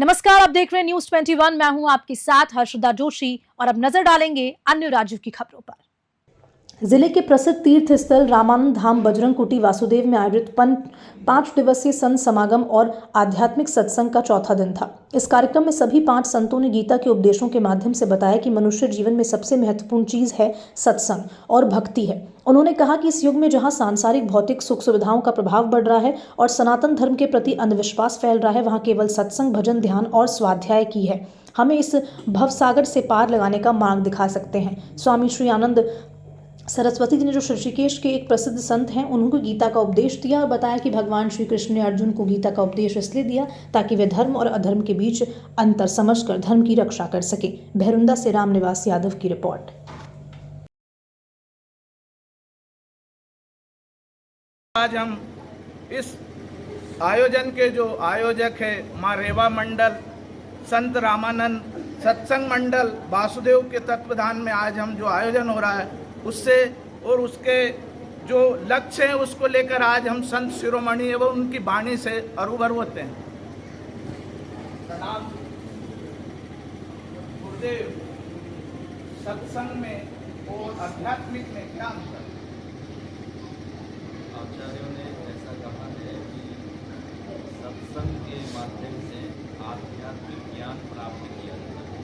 नमस्कार, आप देख रहे हैं न्यूज 21। मैं हूं आपके साथ हर्षदा जोशी और अब नजर डालेंगे अन्य राज्यों की खबरों पर। जिले के प्रसिद्ध तीर्थ स्थल रामानंद धाम बजरंग कुटी वासुदेव में आयोजित 5 दिवसीय संत समागम और आध्यात्मिक सत्संग का चौथा दिन था। इस कार्यक्रम में सभी 5 संतों ने गीता के उपदेशों के माध्यम से बताया कि मनुष्य जीवन में सबसे महत्वपूर्ण चीज है सत्संग और भक्ति है। उन्होंने कहा कि इस युग में जहां सांसारिक भौतिक सुख सुविधाओं का प्रभाव बढ़ रहा है और सनातन धर्म के प्रति अंधविश्वास फैल रहा है, वहां केवल सत्संग, भजन, ध्यान और स्वाध्याय की है हमें इस भवसागर से पार लगाने का मार्ग दिखा सकते हैं। स्वामी श्री आनंद सरस्वती जी ने, जो ऋषिकेश के एक प्रसिद्ध संत हैं, उनको गीता का उपदेश दिया और बताया कि भगवान श्री कृष्ण ने अर्जुन को गीता का उपदेश इसलिए दिया ताकि वे धर्म और अधर्म के बीच अंतर समझकर धर्म की रक्षा कर सके। भैरुंदा से रामनिवास यादव की रिपोर्ट। आज हम इस आयोजन के जो आयोजक है माँ रेवा मंडल, संत रामानंद सत्संग मंडल वासुदेव के तत्वाधान में आज हम जो आयोजन हो रहा है उससे और उसके जो लक्ष्य है उसको लेकर आज हम संत शिरोमणि एवं उनकी वाणी से रूबरू होते हैं। प्रणाम गुरुदेव, सत्संग में और आध्यात्मिक में क्या अंतर? आचार्यों ने ऐसा कहा है कि सत्संग के माध्यम से आध्यात्मिक ज्ञान प्राप्त किया जाता है।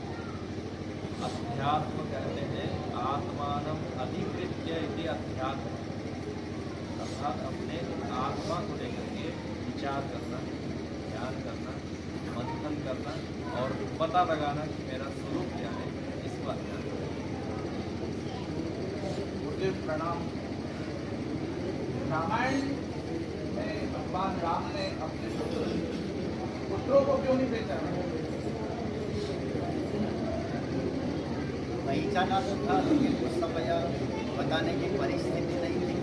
अध्यात्म कहते हैं आत्मानम अधिकृत्य इति अध्यात्म, अर्थात अपने आत्मा को लेकर के विचार करना, ध्यान करना, मंथन करना और पता लगाना कि मेरा स्वरूप क्या है, इसको अध्यात्म। गुरुदेव प्रणाम। रामायण में भगवान राम ने अपने पुत्रों को क्यों नहीं पहचाना? पहचाना तो था, लेकिन उस समय बताने की परिस्थिति नहीं थी।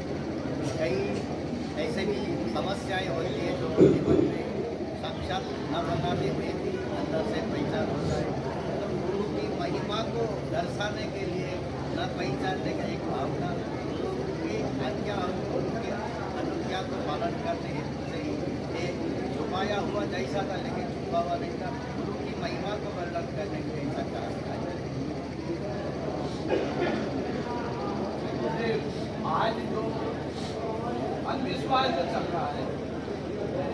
कई ऐसे भी समस्याएं होती हैं जो जीवन में साक्षात न बताते हुए भी अंदर से पहचान होता है। तो गुरु की महिमा को दर्शाने के लिए न पहचानने का एक भावना, गुरु की आज्ञा और उनके अनुज्ञा को पालन करने से ही एक छुपाया हुआ जैसा था, लेकिन छुपा हुआ नहीं था। गुरु की महिमा को वर्णन करने के लिए ऐसा कहा। आज जो अंधविश्वास जो चल रहा है,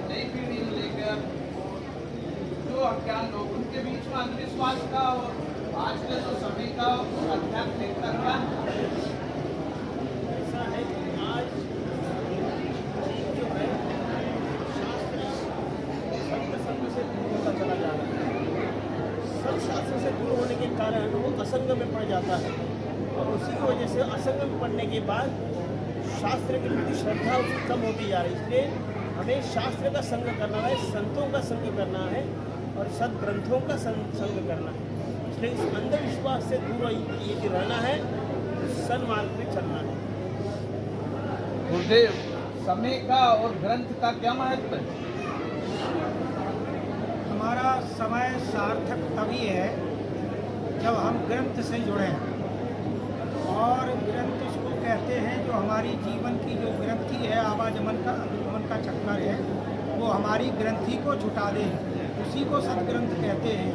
नई पीढ़ी को लेकर जो अज्ञान लोग, उनके बीच में अंधविश्वास का और आज के जो समय का आध्यात्मिक का ज्ञान ऐसा है कि आज जो है शास्त्र से दूर होता चला जा रहा है। सब शास्त्र से दूर होने के कारण वो असंग में पड़ जाता है और उसी की वजह से असंग में पड़ने के बाद शास्त्र के प्रति श्रद्धा उसकी कम होती जा रही है। इसलिए हमें शास्त्र का संग करना है, संतों का संग करना है और सदग्रंथों का संग करना है। इसलिए इस अंधविश्वास से दूर यदि रहना है, सन्मार्ग में चलना है। गुरुदेव, समय का और ग्रंथ का क्या महत्व है? हमारा समय सार्थक तभी है जब हम ग्रंथ से जुड़े, और ग्रंथ उसको कहते हैं जो हमारी जीवन की जो ग्रंथि है, आवागमन का चक्कर है, वो हमारी ग्रंथि को छुटा दे, उसी को सदग्रंथ कहते हैं।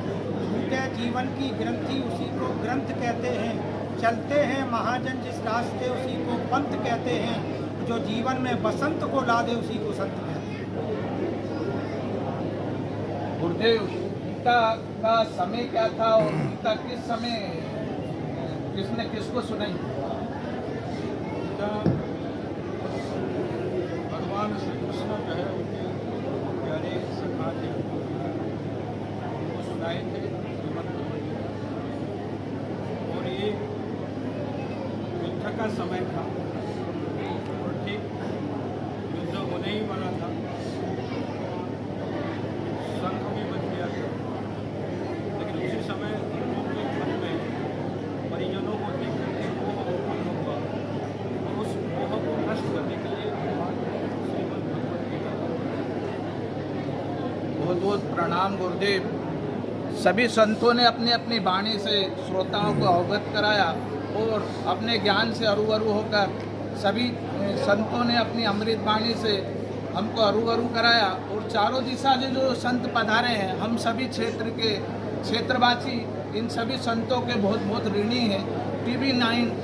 छूटे जीवन की ग्रंथि उसी को ग्रंथ कहते हैं। चलते हैं महाजन जिस रास्ते उसी को पंथ कहते हैं। जो जीवन में बसंत को ला दे उसी को संत कहते हैं। गुरुदेव, गीता का समय क्या था और गीता किस समय किसने किसको सुनाई? भगवान श्री कृष्ण जो है उनके प्यारे सखा थे, उनको सुनाए थे श्रीमद् भगवद गीता। और ये युद्ध का समय था और ठीक युद्ध होने ही वाला था। शंख भी बज गया था, लेकिन उसी समय उनके घर में परिजनों को देख करके मोह उत्पन्न हुआ और उस मोह को नष्ट करने के लिए श्रीमद् भगवद गीता। बहुत बहुत प्रणाम गुरुदेव। सभी संतों ने अपनी अपनी वाणी से श्रोताओं को अवगत कराया और अपने ज्ञान से अरूबरू होकर सभी संतों ने अपनी अमृत वाणी से हमको अरू कराया और चारों दिशा से जो संत पधारे हैं, हम सभी क्षेत्र के क्षेत्रवासी इन सभी संतों के बहुत बहुत ऋणी हैं। TV9